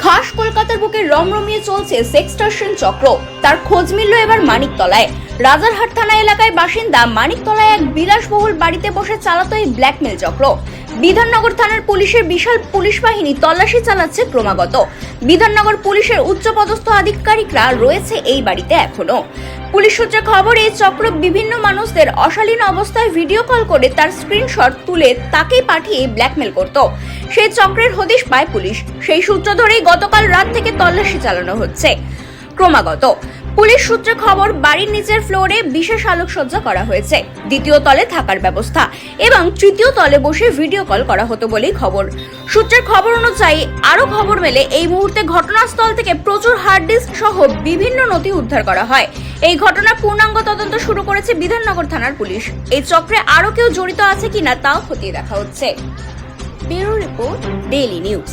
খাস কলকাতার বুকে রমরমিয়ে চলছে সেক্সটর্শন চক্র। তার খোঁজ মিলল এবার মানিকতলায়। রাজারহাট থানা এলাকায় বাসিন্দা মানিকতলায় এক বিলাসবহুল বাড়িতে বসে চালাতো এই ব্ল্যাকমেল চক্র। বিধাননগর থানার পুলিশের বিশাল পুলিশ বাহিনী তল্লাশি চালাচ্ছে ক্রমাগত। বিধাননগর পুলিশের উচ্চপদস্থ আধিকারিকরা রয়েছে এই বাড়িতে এখনো। পুলিশ সূত্রে খবর, এই চক্র বিভিন্ন মানুষদের অশালীন অবস্থায় ভিডিও কল করে তার স্ক্রিনশট তুলে তাকেই পাঠিয়ে ব্ল্যাকমেল করত। সেই চক্রের হদিশ পায় পুলিশ। সেই সূত্র ধরেই গতকাল রাত থেকে তল্লাশি চালানো হচ্ছে ক্রমাগত। পুলিশ সূত্রে খবর, বাড়ির নিচের ফ্লোরে বিশেষ আলোকসজ্জা করা হয়েছে। দ্বিতীয় তলে থাকার ব্যবস্থা এবং তৃতীয় তলে বসে ভিডিও কল করা হতো বলেই খবর। সূত্রের খবর অনুযায়ী আরো খবর মেলে, এই মুহূর্তে ঘটনাস্থল থেকে প্রচুর হার্ড ডিস্ক সহ বিভিন্ন নথি উদ্ধার করা হয়। এই ঘটনার পূর্ণাঙ্গ তদন্ত শুরু করেছে বিধাননগর থানার পুলিশ। এই চক্রে আরো কেউ জড়িত আছে কিনা তাও খতিয়ে দেখা হচ্ছে। Bureau report, daily news.